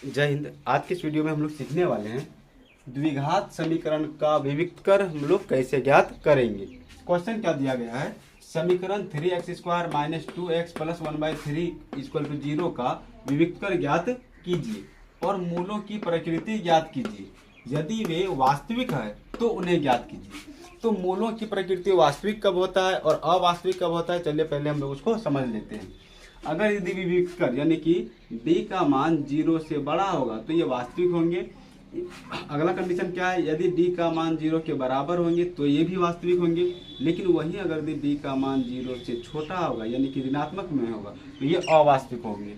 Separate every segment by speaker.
Speaker 1: जय हिंद। आज के इस वीडियो में हम लोग सीखने वाले हैं द्विघात समीकरण का विविक्तर हम लोग कैसे ज्ञात करेंगे। क्वेश्चन क्या दिया गया है, समीकरण 3x² - 2x + 1/3 = 0 का विविक्तर ज्ञात कीजिए और मूलों की प्रकृति ज्ञात कीजिए। यदि वे वास्तविक है तो उन्हें ज्ञात कीजिए। तो मूलों की प्रकृति वास्तविक कब होता है और अवास्तविक कब होता है, चलिए पहले हम लोग उसको समझ लेते हैं। अगर यदि विविक्तर यानी कि d का मान 0 से बड़ा होगा तो ये वास्तविक होंगे। अगला कंडीशन क्या है, यदि d का मान 0 के बराबर होंगे तो ये भी वास्तविक होंगे। लेकिन वहीं अगर यदि d का मान 0 से छोटा होगा यानी कि ऋणात्मक में होगा तो ये अवास्तविक होंगे।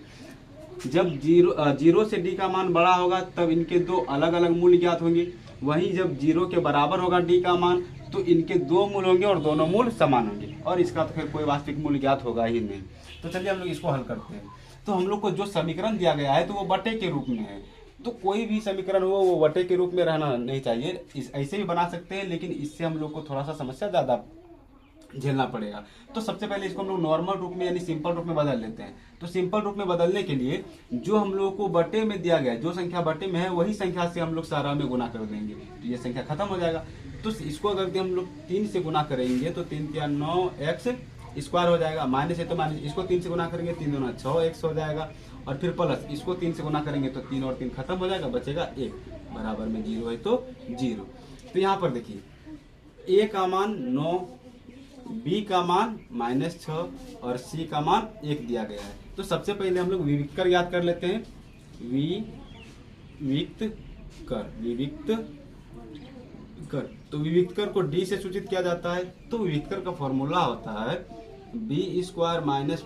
Speaker 1: जब जीरो से d का मान बड़ा होगा तब इनके दो अलग अलग मूल्य ज्ञात होंगे। वहीं जब 0 के बराबर होगा d का मान तो इनके दो मूल होंगे और दोनों मूल समान होंगे और इसका तो फिर कोई वास्तविक मूल्य ज्ञात होगा ही नहीं। तो चलिए हम लोग इसको हल करते हैं। तो हम लोग को जो समीकरण दिया गया है तो वो बटे के रूप में है। तो कोई भी समीकरण हो वो बटे के रूप में रहना नहीं चाहिए। ऐसे भी बना सकते हैं लेकिन इससे हम लोग को थोड़ा सा समस्या ज़्यादा झेलना पड़ेगा। तो सबसे पहले इसको हम लोग नॉर्मल रूप में यानी सिंपल रूप में बदल लेते हैं। तो सिंपल रूप में बदलने के लिए जो हम लोग को बटे में दिया गया है, जो संख्या बटे में है वही संख्या से हम लोग सारा में गुना कर देंगे तो ये संख्या खत्म हो जाएगा। तो इसको अगर हम लोग 3 से गुना करेंगे तो 3 × 9x² हो जाएगा। माइनस है तो माइनस, इसको 3 से गुना करेंगे 3 × 2 = 6x हो जाएगा और फिर प्लस इसको 3 से गुना करेंगे तो 3 और 3 खत्म हो जाएगा, बचेगा 1 बराबर में 0 है तो 0। तो यहाँ पर देखिए a का मान 9, b का मान -6 और c का मान 1 दिया गया है। तो सबसे पहले हम लोग विविक्तर ज्ञात कर लेते हैं। विविक्तर तो विविक्तर को d से सूचित किया जाता है। तो विविक्तर का फॉर्मूला होता है b² -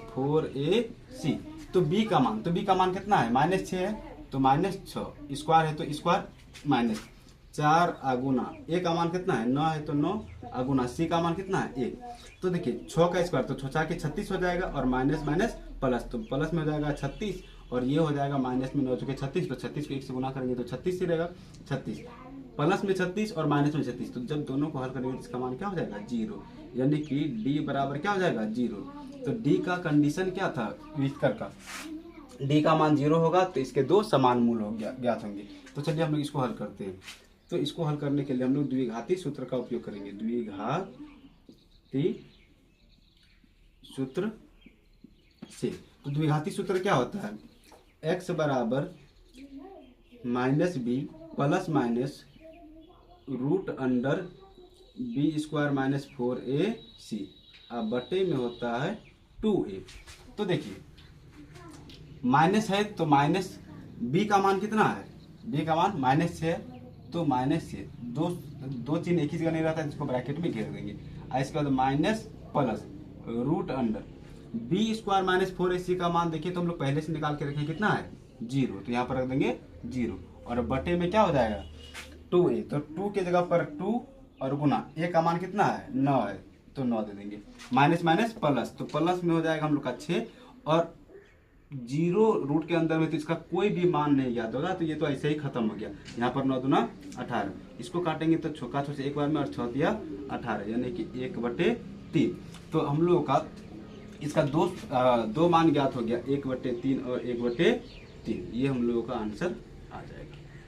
Speaker 1: 4ac। तो b का मान कितना है, -6 है तो -6, स्क्वायर है तो स्क्वायर माइनस 4 अगुना a का मान कितना है 9 है तो 9 अगुना c का मान कितना है 1। तो देखिए 6 का स्क्वायर तो 6 के 36 हो जाएगा और माइनस माइनस प्लस तो प्लस में हो जाएगा 36 और ये हो जाएगा माइनस में 9 चुके 36 तो 36 को 1 से गुना करेंगे तो 36 ही रहेगा। 36 प्लस में 36 और माइनस में 36 तो जब दोनों को हल करेंगे तो इसका मान क्या हो जाएगा 0, यानी कि d बराबर क्या हो जाएगा 0। तो d का कंडीशन क्या था विविक्तर का, d का मान 0 होगा तो इसके दो समान मूल हो ज्ञात होंगे। तो चलिए हम लोग इसको हल करते हैं। तो इसको हल करने के लिए हम लोग द्विघाती सूत्र का उपयोग करेंगे। द्विघाती सूत्र से तो द्विघाती सूत्र क्या होता है, x बराबर -b plus minus √b² - 4ac अब बटे में होता है 2a। तो देखिए माइनस है तो माइनस b का मान कितना है, b का मान -6 है तो -6 दो चिन्ह एक ही जगह नहीं रहता है, जिसको ब्रैकेट में घेर देंगे। इसके बाद माइनस प्लस √b² - 4ac का मान देखिए तो हम लोग पहले से निकाल के रखें कितना है 0, तो यहाँ पर रख देंगे 0 और बटे में क्या हो जाएगा 2a। तो 2 के जगह पर 2 और गुना a का मान कितना है 9 है तो 9 दे देंगे। माइनस माइनस प्लस तो प्लस में हो जाएगा हम लोग का 6 और 0 रूट के अंदर में तो इसका कोई भी मान नहीं ज्ञात होगा तो ये तो ऐसे ही खत्म हो गया। यहाँ पर 9 दूना 18, इसको काटेंगे तो छक्का से एक बार में और 6 दिया 18 यानी कि 1/3। तो हम लोगों का इसका दो मान ज्ञात हो गया 1/3 और 1/3, ये हम लोगों का आंसर आ जाएगा।